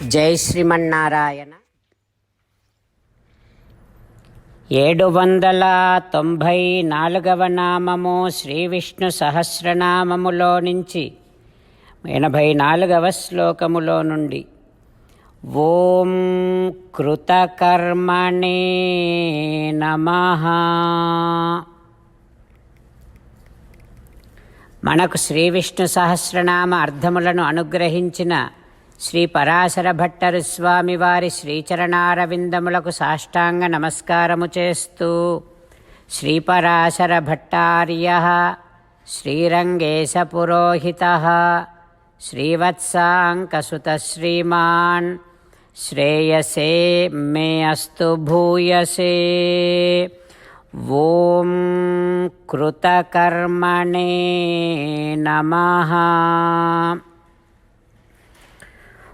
జై శ్రీమన్నారాయణ. 794వ నామము శ్రీ విష్ణు సహస్రనామములో నుంచి 84వ శ్లోకములో నుండి ఓం కృతకర్మణే నమః. మనకు శ్రీ విష్ణు సహస్రనామ అర్థములను అనుగ్రహించిన శ్రీ పరాశర భట్టరు స్వామి వారి శ్రీచరణారవిందములకు సాష్టాంగ నమస్కారము చేస్తూ శ్రీ పరాశర భట్టార్యః శ్రీరంగేశ పురోహితః శ్రీవత్సాంకసుత శ్రీమాన్ శ్రేయసే మే అస్తు భూయసే. ఓం కృతకర్మణే నమః.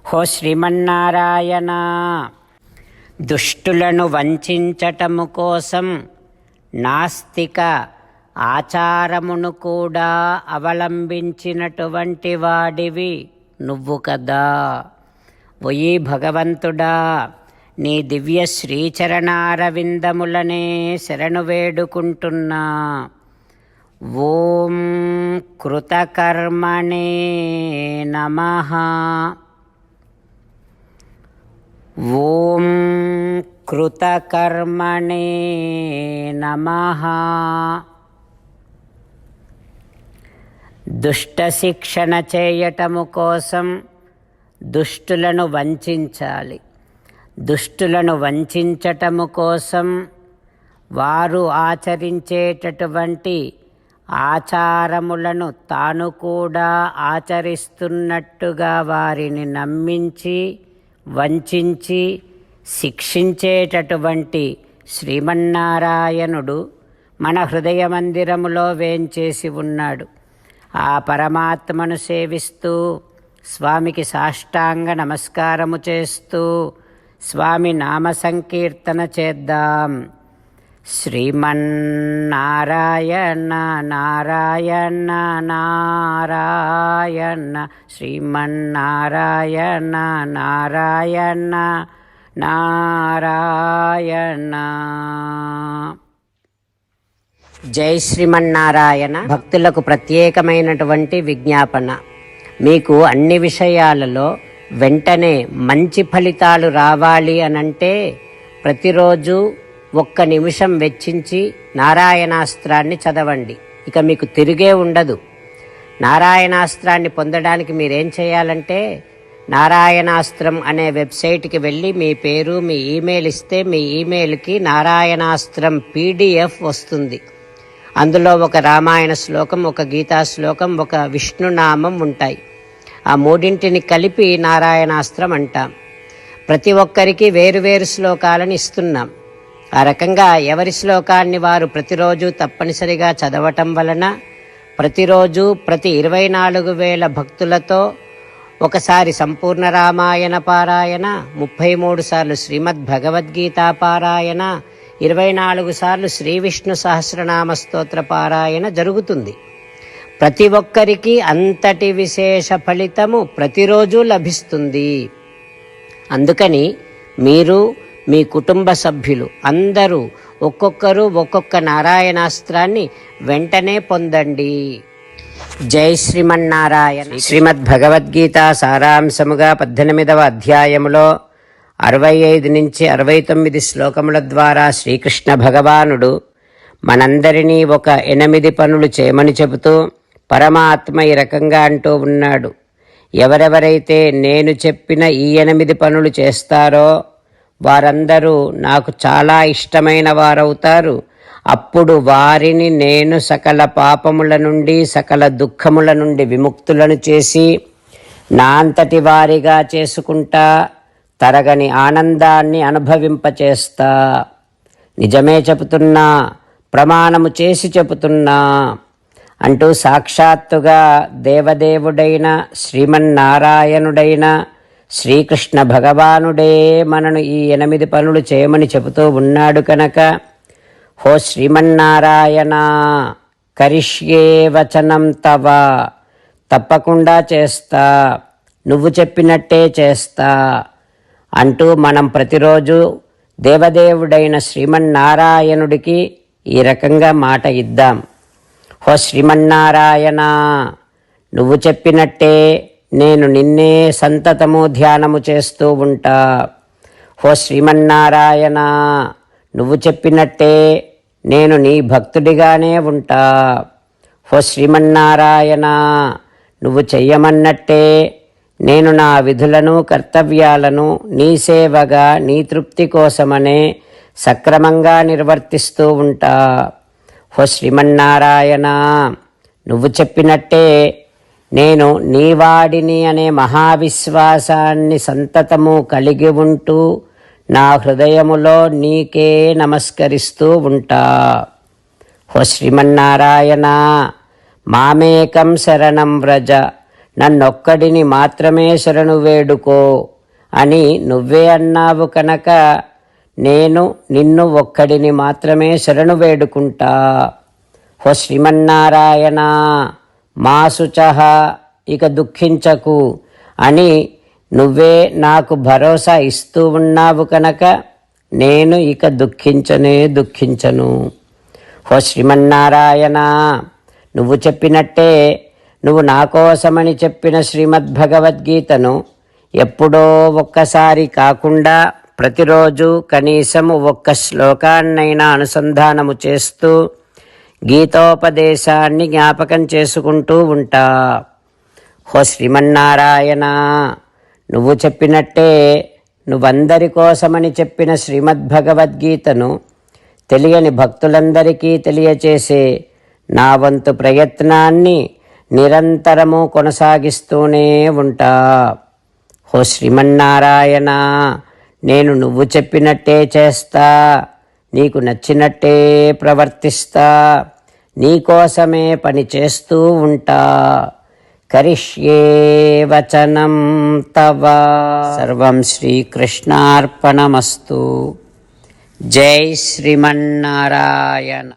హో శ్రీమన్నారాయణ, దుష్టులను వంచటము కోసం నాస్తిక ఆచారమును కూడా అవలంబించినటువంటి వాడివి నువ్వు కదా. ఓయి భగవంతుడా, నీ దివ్య శ్రీచరణారవిందములనే శరణు వేడుకుంటున్నా. ఓం కృతకర్మణే నమః. ఓం కృతకర్మణే నమః. దుష్ట శిక్షణ చేయటము కోసం దుష్టులను వంచాలి. దుష్టులను వంచటము కోసం వారు ఆచరించేటటువంటి ఆచారములను తాను కూడా ఆచరిస్తున్నట్టుగా వారిని నమ్మించి వంచి శిక్షించేటటువంటి శ్రీమన్నారాయణుడు మన హృదయ మందిరములో వేంచేసి ఉన్నాడు. ఆ పరమాత్మను సేవిస్తూ స్వామికి సాష్టాంగ నమస్కారము చేస్తూ స్వామి నామ సంకీర్తన చేద్దాం. శ్రీమన్నారాయణ నారాయణ నారాయణ, శ్రీమన్నారాయణ నారాయణ నారాయణ. జై శ్రీమన్నారాయణ. భక్తులకు ప్రత్యేకమైనటువంటి విజ్ఞాపన. మీకు అన్ని విషయాలలో వెంటనే మంచి ఫలితాలు రావాలి అనంటే ప్రతిరోజు 1 నిమిషం వెచ్చించి నారాయణాస్త్రాన్ని చదవండి. ఇక మీకు తిరిగే ఉండదు. నారాయణాస్త్రాన్ని పొందడానికి మీరేం చేయాలంటే నారాయణాస్త్రం అనే వెబ్సైట్కి వెళ్ళి మీ పేరు మీ ఈమెయిల్ ఇస్తే మీ ఈమెయిల్కి నారాయణాస్త్రం PDF వస్తుంది. అందులో ఒక రామాయణ శ్లోకం, ఒక గీతా శ్లోకం, ఒక విష్ణునామం ఉంటాయి. ఆ మూడింటిని కలిపి నారాయణాస్త్రం అంటాం. ప్రతి ఒక్కరికి వేరువేరు శ్లోకాలను ఇస్తున్నాం. ఆ రకంగా ఎవరి శ్లోకాన్ని వారు ప్రతిరోజు తప్పనిసరిగా చదవటం వలన ప్రతిరోజు ప్రతి 24,000 భక్తులతో ఒకసారి సంపూర్ణ రామాయణ పారాయణ, 33 సార్లు శ్రీమద్ భగవద్గీత పారాయణ, 24 సార్లు శ్రీ విష్ణు సహస్రనామ స్తోత్ర పారాయణ జరుగుతుంది. ప్రతి ఒక్కరికి అంతటి విశేష ఫలితము ప్రతిరోజు లభిస్తుంది. అందుకని మీరు మీ కుటుంబ సభ్యులు అందరూ ఒక్కొక్కరు ఒక్కొక్క నారాయణాస్త్రాన్ని వెంటనే పొందండి. జై శ్రీమన్నారాయణ. శ్రీమద్ భగవద్గీత సారాంశముగా 18వ అధ్యాయములో 65 నుంచి 69 శ్లోకముల ద్వారా శ్రీకృష్ణ భగవానుడు మనందరినీ ఒక 8 పనులు చేయమని చెబుతూ పరమాత్మ ఈ రకంగా అంటూ ఉన్నాడు. ఎవరెవరైతే నేను చెప్పిన ఈ 8 పనులు చేస్తారో వారందరూ నాకు చాలా ఇష్టమైన వారవుతారు. అప్పుడు వారిని నేను సకల పాపముల నుండి సకల దుఃఖముల నుండి విముక్తులను చేసి నా అంతటి వారిగా చేసుకుంటా, తరగని ఆనందాన్ని అనుభవింపచేస్తా. నిజమే చెబుతున్నా, ప్రమాణము చేసి చెబుతున్నా అంటూ సాక్షాత్తుగా దేవదేవుడైన శ్రీమన్నారాయణుడైన శ్రీకృష్ణ భగవానుడే మనను ఈ 8 పనులు చేయమని చెబుతూ ఉన్నాడు కనుక, హో శ్రీమన్నారాయణ, కరిష్యే వచనం తవ, తప్పకుండా చేస్తా, నువ్వు చెప్పినట్టే చేస్తా, అంటూ మనం ప్రతిరోజు దేవదేవుడైన శ్రీమన్నారాయణుడికి ఈ రకంగా మాట ఇద్దాం. హో శ్రీమన్నారాయణ, నువ్వు చెప్పినట్టే నేను నిన్నే సంతతము ధ్యానము చేస్తూ ఉంటా. హో శ్రీమన్నారాయణ, నువ్వు చెప్పినట్టే నేను నీ భక్తుడిగానే ఉంటా. హో శ్రీమన్నారాయణ, నువ్వు చెయ్యమన్నట్టే నేను నా విధులను కర్తవ్యాలను నీ సేవగా నీ తృప్తి కోసమనే సక్రమంగా నిర్వర్తిస్తూ ఉంటా. హో శ్రీమన్నారాయణ, నువ్వు చెప్పినట్టే నేను నీవాడిని అనే మహావిశ్వాసాన్ని సంతతము కలిగి ఉంటూ నా హృదయములో నీకే నమస్కరిస్తూ ఉంటా. హో శ్రీమన్నారాయణ, మామేకం శరణం వ్రజ, నన్నొక్కడిని మాత్రమే శరణు వేడుకో అని నువ్వే అన్నావు కనుక నేను నిన్ను ఒక్కడిని మాత్రమే శరణు వేడుకుంటా. హో శ్రీమన్నారాయణ, మా శుచః, ఇక దుఃఖించకు అని నువ్వే నాకు భరోసా ఇస్తూ ఉన్నావు కనుక నేను ఇక దుఃఖించను. హో శ్రీమన్నారాయణ, నువ్వు చెప్పినట్టే నువ్వు నా కోసమని చెప్పిన శ్రీమద్భగవద్గీతను ఎప్పుడో ఒక్కసారి కాకుండా ప్రతిరోజు కనీసం ఒక్క శ్లోకాన్నైనా అనుసంధానము చేస్తూ గీతోపదేశాన్ని జ్ఞాపకం చేసుకుంటూ ఉంటా. హో శ్రీమన్నారాయణ, నువ్వు చెప్పినట్టే నువ్వందరి కోసమని చెప్పిన శ్రీమద్భగవద్గీతను తెలియని భక్తులందరికీ తెలియచేసే నా వంతు ప్రయత్నాన్ని నిరంతరము కొనసాగిస్తూనే ఉంటా. హో శ్రీమన్నారాయణ, నేను నువ్వు చెప్పినట్టే చేస్తా, నీకు నచ్చినట్టే ప్రవర్తిస్తా, నీకోసమే పని చేస్తూ ఉంటా. కరిష్యే వచనం తవ. సర్వం శ్రీకృష్ణార్పణమస్తు. జై శ్రీమన్నారాయణ.